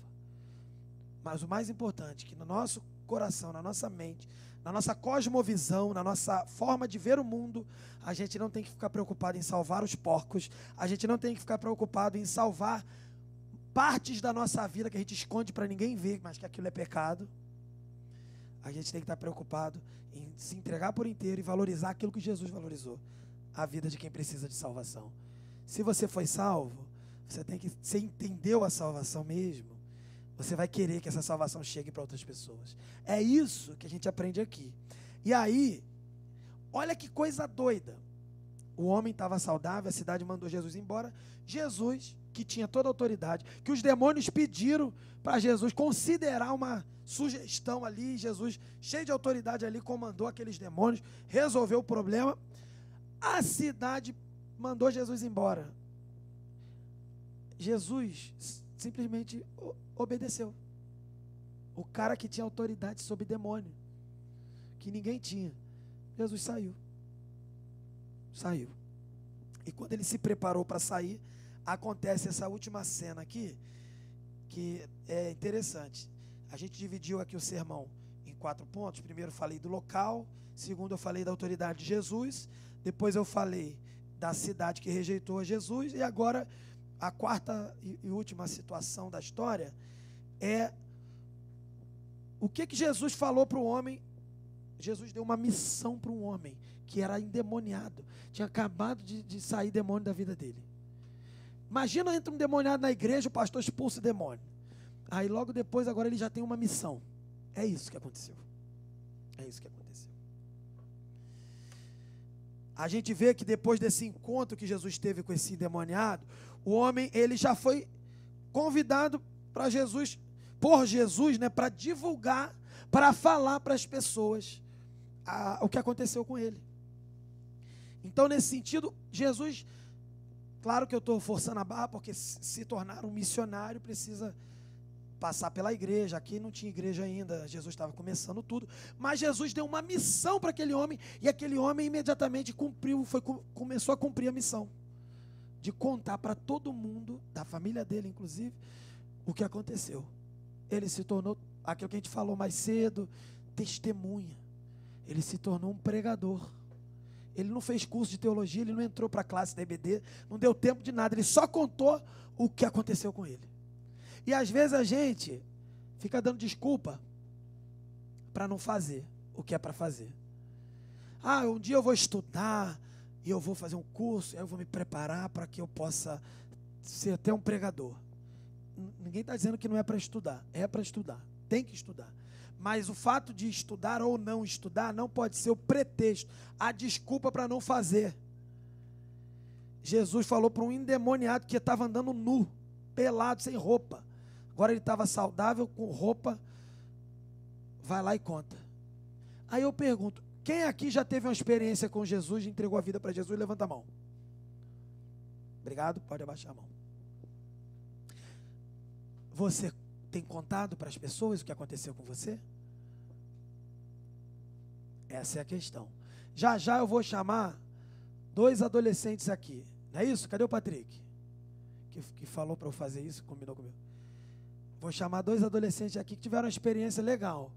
Mas o mais importante é que no nosso coração, na nossa mente, na nossa cosmovisão, na nossa forma de ver o mundo, a gente não tem que ficar preocupado em salvar os porcos, a gente não tem que ficar preocupado em salvar partes da nossa vida que a gente esconde para ninguém ver, mas que aquilo é pecado. A gente tem que estar preocupado em se entregar por inteiro e valorizar aquilo que Jesus valorizou, a vida de quem precisa de salvação. Se você foi salvo, você entendeu a salvação mesmo, você vai querer que essa salvação chegue para outras pessoas. É isso que a gente aprende aqui. E aí, olha que coisa doida. O homem estava saudável, a cidade mandou Jesus embora. Jesus, que tinha toda a autoridade, que os demônios pediram para Jesus considerar uma sugestão ali. Jesus, cheio de autoridade ali, comandou aqueles demônios, resolveu o problema. A cidade mandou Jesus embora. Jesus simplesmente obedeceu. O cara que tinha autoridade sobre demônio, que ninguém tinha. Jesus saiu. E quando ele se preparou para sair, acontece essa última cena aqui, que é interessante. A gente dividiu aqui o sermão em 4 pontos. Primeiro eu falei do local, segundo eu falei da autoridade de Jesus, depois eu falei da cidade que rejeitou a Jesus, e agora a quarta e última situação da história é o que Jesus falou para o homem. Jesus deu uma missão para um homem que era endemoniado, tinha acabado de sair demônio da vida dele. Imagina, entra um demoniado na igreja, o pastor expulsa o demônio. Aí logo depois, agora ele já tem uma missão. É isso que aconteceu. A gente vê que depois desse encontro que Jesus teve com esse endemoniado, o homem, ele já foi convidado para Jesus, por Jesus, né, para divulgar, para falar para as pessoas o que aconteceu com ele. Então, nesse sentido, Jesus, claro que eu estou forçando a barra, porque se tornar um missionário precisa passar pela igreja. Aqui não tinha igreja ainda, Jesus estava começando tudo, mas Jesus deu uma missão para aquele homem, e aquele homem imediatamente começou a cumprir a missão, de contar para todo mundo, da família dele inclusive, o que aconteceu. Ele se tornou, aquilo que a gente falou mais cedo, testemunha. Ele se tornou um pregador. Ele não fez curso de teologia, ele não entrou para a classe da EBD, não deu tempo de nada, ele só contou o que aconteceu com ele. E às vezes a gente fica dando desculpa para não fazer o que é para fazer. Ah, um dia eu vou estudar, e eu vou fazer um curso, aí eu vou me preparar para que eu possa ser até um pregador. Ninguém está dizendo que não é para estudar, é para estudar, tem que estudar. Mas o fato de estudar ou não estudar não pode ser o pretexto, a desculpa para não fazer. Jesus falou para um endemoniado que estava andando nu, pelado, sem roupa. Agora ele estava saudável, com roupa, vai lá e conta. Aí eu pergunto, quem aqui já teve uma experiência com Jesus, entregou a vida para Jesus? Levanta a mão. Obrigado, pode abaixar a mão. Você tem contado para as pessoas o que aconteceu com você? Essa é a questão. Já já eu vou chamar 2 adolescentes aqui. Não é isso? Cadê o Patrick? Que falou para eu fazer isso, combinou comigo. Vou chamar 2 adolescentes aqui que tiveram uma experiência legal.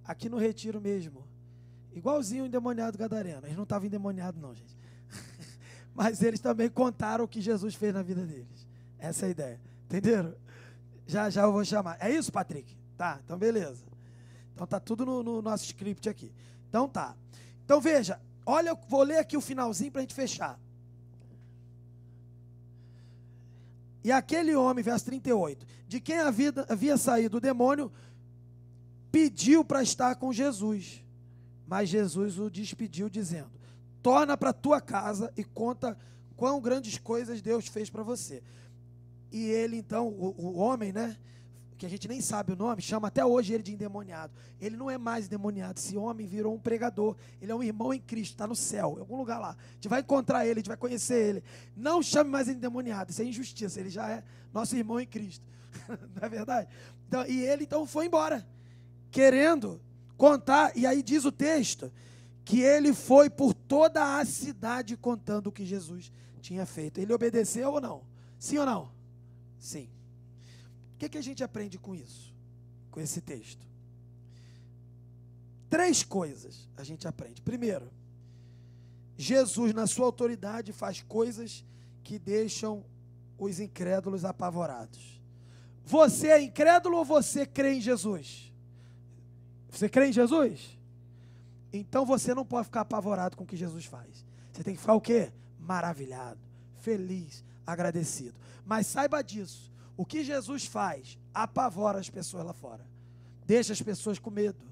Aqui no retiro mesmo. Igualzinho o endemoniado gadareno. Eles não estavam endemoniados não, gente. Mas eles também contaram o que Jesus fez na vida deles. Essa é a ideia. Entenderam? Já já eu vou chamar. É isso, Patrick? Tá, então beleza. Então tá tudo no nosso script aqui. Então tá. Então veja, olha, vou ler aqui o finalzinho para a gente fechar. E aquele homem, verso 38, de quem havia saído o demônio, pediu para estar com Jesus. Mas Jesus o despediu, dizendo, torna para a tua casa e conta quão grandes coisas Deus fez para você. E ele então, o homem, né, que a gente nem sabe o nome, chama até hoje ele de endemoniado. Ele não é mais endemoniado, esse homem virou um pregador, ele é um irmão em Cristo, está no céu, em algum lugar lá. A gente vai encontrar ele, a gente vai conhecer ele. Não chame mais ele de endemoniado, isso é injustiça, ele já é nosso irmão em Cristo. Não é verdade? Então, e ele então foi embora, querendo contar, e aí diz o texto, que ele foi por toda a cidade contando o que Jesus tinha feito. Ele obedeceu ou não? Sim ou não? Sim. O que a gente aprende com isso? Com esse texto? 3 coisas a gente aprende. Primeiro, Jesus, na sua autoridade, faz coisas que deixam os incrédulos apavorados. Você é incrédulo ou você crê em Jesus? Você crê em Jesus? Então você não pode ficar apavorado com o que Jesus faz. Você tem que ficar o quê? Maravilhado, feliz, agradecido. Mas saiba disso, o que Jesus faz apavora as pessoas lá fora, deixa as pessoas com medo,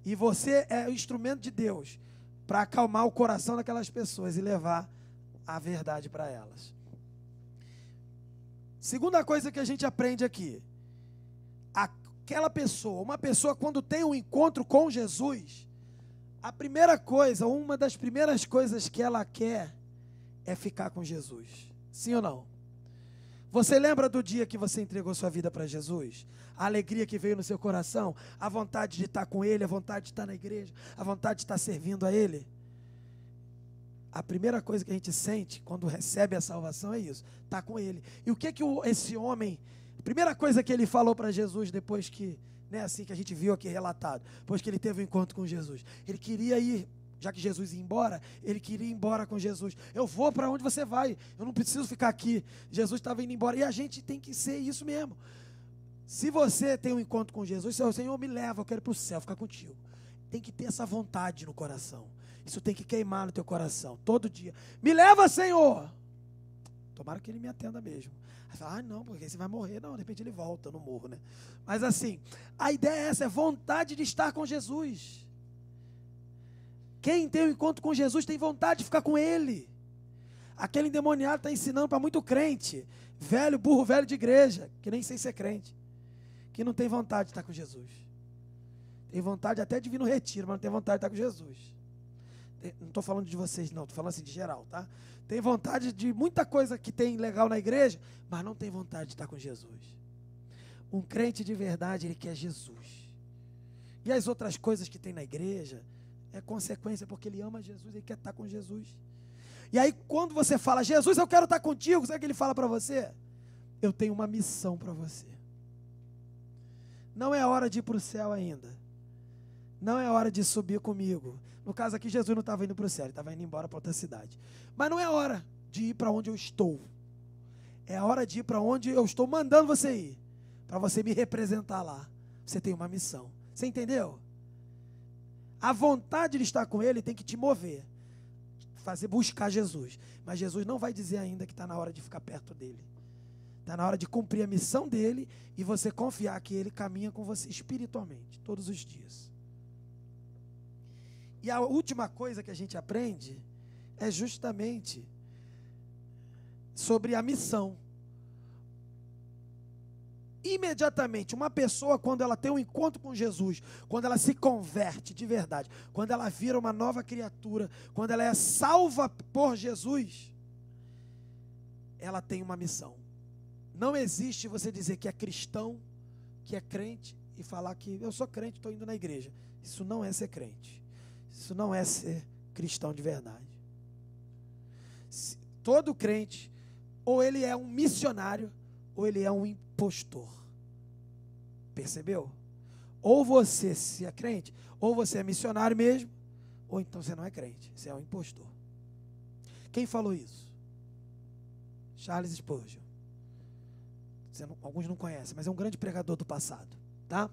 e você é o instrumento de Deus para acalmar o coração daquelas pessoas e levar a verdade para elas. Segunda coisa que a gente aprende aqui, aquela pessoa, uma pessoa quando tem um encontro com Jesus, a primeira coisa, uma das primeiras coisas que ela quer é ficar com Jesus. Sim ou não? Você lembra do dia que você entregou sua vida para Jesus? A alegria que veio no seu coração? A vontade de estar com Ele, a vontade de estar na igreja, a vontade de estar servindo a Ele? A primeira coisa que a gente sente quando recebe a salvação é isso, estar com Ele. E o que esse homem, a primeira coisa que ele falou para Jesus depois que, né, assim que a gente viu aqui relatado, depois que ele teve um encontro com Jesus, ele queria ir, já que Jesus ia embora, ele queria ir embora com Jesus. Eu vou para onde você vai, eu não preciso ficar aqui. Jesus estava indo embora, e a gente tem que ser isso mesmo. Se você tem um encontro com Jesus, Senhor, me leva, eu quero ir para o céu, ficar contigo. Tem que ter essa vontade no coração. Isso tem que queimar no teu coração, todo dia. Me leva, Senhor! Tomara que ele me atenda mesmo. Aí fala, não, porque você vai morrer. Não, de repente ele volta, eu não morro, né? Mas assim, a ideia é essa, é vontade de estar com Jesus. Quem tem um encontro com Jesus tem vontade de ficar com Ele. Aquele endemoniado está ensinando para muito crente, velho, burro, velho de igreja, que nem sei ser crente, que não tem vontade de estar com Jesus. Tem vontade até de vir no retiro, mas não tem vontade de estar com Jesus. Não estou falando de vocês não, estou falando assim de geral, tá? Tem vontade de muita coisa que tem legal na igreja, mas não tem vontade de estar com Jesus. Um crente de verdade, ele quer Jesus. E as outras coisas que tem na igreja é consequência, porque ele ama Jesus, ele quer estar com Jesus. E aí quando você fala, Jesus, eu quero estar contigo, sabe o que ele fala para você? Eu tenho uma missão para você. Não é hora de ir para o céu ainda. Não é hora de subir comigo. No caso aqui, Jesus não estava indo para o céu, ele estava indo embora para outra cidade. Mas não é hora de ir para onde eu estou. É a hora de ir para onde eu estou mandando você ir. Para você me representar lá. Você tem uma missão. Você entendeu? A vontade de estar com ele tem que te mover. Buscar Jesus. Mas Jesus não vai dizer ainda que está na hora de ficar perto dele. Está na hora de cumprir a missão dele e você confiar que ele caminha com você espiritualmente, todos os dias. E a última coisa que a gente aprende é justamente sobre a missão. Imediatamente, uma pessoa, quando ela tem um encontro com Jesus, quando ela se converte de verdade, quando ela vira uma nova criatura, quando ela é salva por Jesus, ela tem uma missão. Não existe você dizer que é cristão, que é crente, e falar que eu sou crente, estou indo na igreja. Isso não é ser crente. Isso não é ser cristão de verdade. Todo crente, ou ele é um missionário, ou ele é um impostor. Percebeu? Ou você se é crente, ou você é missionário mesmo, ou então você não é crente, você é um impostor. Quem falou isso? Charles Spurgeon. Alguns não conhecem, mas é um grande pregador do passado, tá?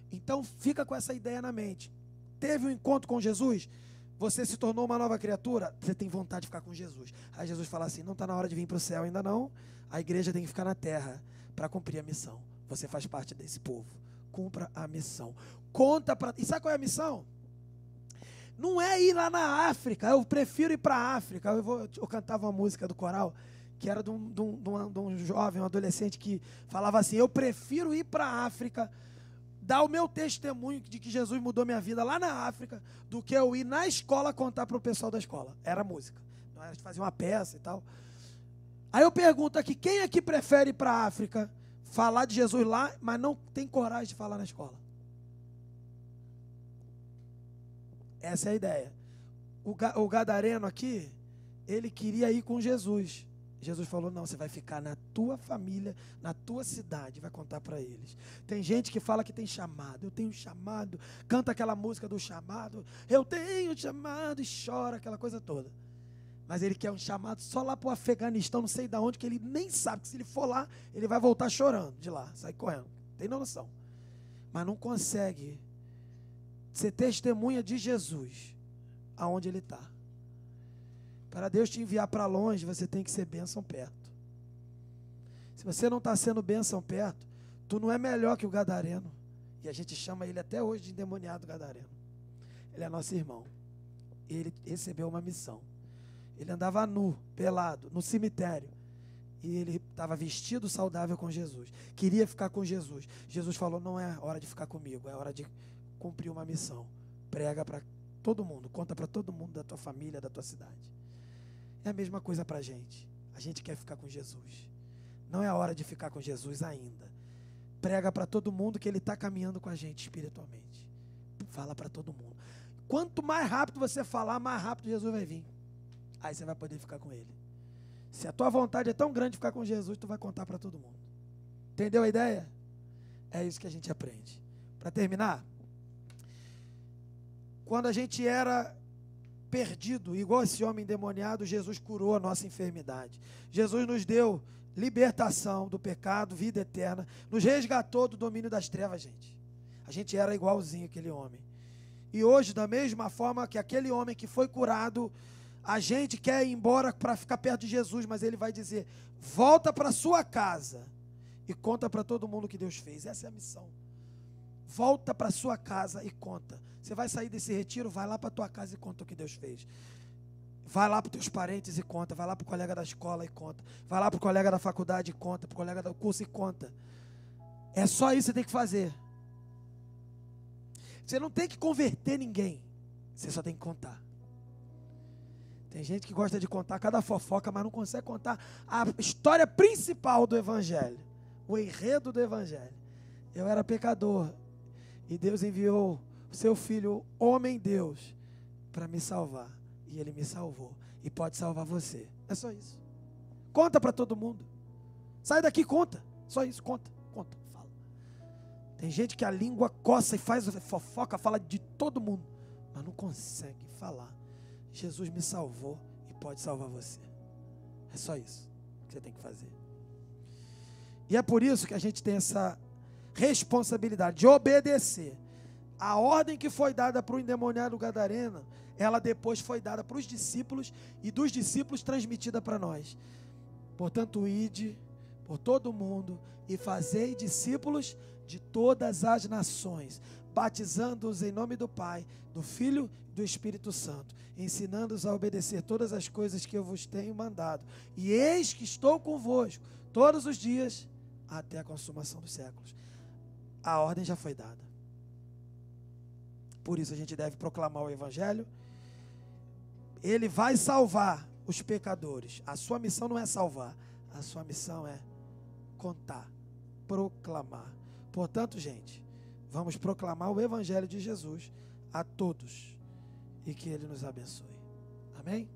Então fica com essa ideia na mente. Teve um encontro com Jesus, você se tornou uma nova criatura, você tem vontade de ficar com Jesus. Aí Jesus fala assim, não está na hora de vir para o céu ainda não, a igreja tem que ficar na terra para cumprir a missão. Você faz parte desse povo, cumpra a missão. Conta para... E sabe qual é a missão? Não é ir lá na África, eu prefiro ir para a África. Eu cantava uma música do coral, que era de um jovem, um adolescente que falava assim, eu prefiro ir para a África, dar o meu testemunho de que Jesus mudou minha vida lá na África, do que eu ir na escola contar para o pessoal da escola. Era música. A gente fazia uma peça e tal. Aí eu pergunto aqui, quem aqui prefere ir para a África, falar de Jesus lá, mas não tem coragem de falar na escola? Essa é a ideia. O gadareno aqui, ele queria ir com Jesus. Jesus falou, não, você vai ficar na tua família, na tua cidade, vai contar para eles. Tem gente que fala que tem chamado, eu tenho chamado, canta aquela música do chamado, eu tenho chamado e chora, aquela coisa toda. Mas ele quer um chamado só lá para o Afeganistão, não sei de onde, que ele nem sabe, que se ele for lá, ele vai voltar chorando de lá, sai correndo, tem noção. Mas não consegue ser testemunha de Jesus, aonde ele está. Para Deus te enviar para longe, você tem que ser bênção perto. Se você não está sendo bênção perto, tu não é melhor que o gadareno. E a gente chama ele até hoje de endemoniado gadareno. Ele é nosso irmão. Ele recebeu uma missão. Ele andava nu, pelado, no cemitério. E ele estava vestido saudável com Jesus. Queria ficar com Jesus. Jesus falou, não é hora de ficar comigo, é hora de cumprir uma missão. Prega para todo mundo, conta para todo mundo da tua família, da tua cidade. É a mesma coisa para a gente quer ficar com Jesus, não é a hora de ficar com Jesus ainda, prega para todo mundo que Ele está caminhando com a gente espiritualmente, fala para todo mundo, quanto mais rápido você falar, mais rápido Jesus vai vir, aí você vai poder ficar com Ele. Se a tua vontade é tão grande de ficar com Jesus, tu vai contar para todo mundo, entendeu a ideia? É isso que a gente aprende. Para terminar, quando a gente era perdido, igual esse homem endemoniado, Jesus curou a nossa enfermidade. Jesus nos deu libertação do pecado, vida eterna, nos resgatou do domínio das trevas, gente. A gente era igualzinho aquele homem. E hoje, da mesma forma que aquele homem que foi curado, a gente quer ir embora para ficar perto de Jesus, mas ele vai dizer, volta para sua casa e conta para todo mundo o que Deus fez. Essa é a missão. Volta para sua casa e conta. Você vai sair desse retiro, vai lá para tua casa e conta o que Deus fez. Vai lá para os teus parentes e conta. Vai lá para o colega da escola e conta. Vai lá para o colega da faculdade e conta. Para o colega do curso e conta. É só isso que você tem que fazer. Você não tem que converter ninguém. Você só tem que contar. Tem gente que gosta de contar cada fofoca, mas não consegue contar a história principal do Evangelho. O enredo do Evangelho. Eu era pecador. E Deus enviou o seu Filho, homem Deus, para me salvar. E Ele me salvou. E pode salvar você. É só isso. Conta para todo mundo. Sai daqui, conta. Só isso, conta. Fala. Tem gente que a língua coça e faz fofoca, fala de todo mundo, mas não consegue falar. Jesus me salvou e pode salvar você. É só isso que você tem que fazer. E é por isso que a gente tem essa responsabilidade de obedecer. A ordem que foi dada para o endemoniado gadareno, ela depois foi dada para os discípulos e dos discípulos transmitida para nós. Portanto, ide por todo o mundo e fazei discípulos de todas as nações, batizando-os em nome do Pai, do Filho e do Espírito Santo, ensinando-os a obedecer todas as coisas que eu vos tenho mandado. E eis que estou convosco todos os dias até a consumação dos séculos. A ordem já foi dada. Por isso a gente deve proclamar o Evangelho. Ele vai salvar os pecadores. A sua missão não é salvar, a sua missão é contar, proclamar. Portanto, gente, vamos proclamar o Evangelho de Jesus a todos e que Ele nos abençoe. Amém?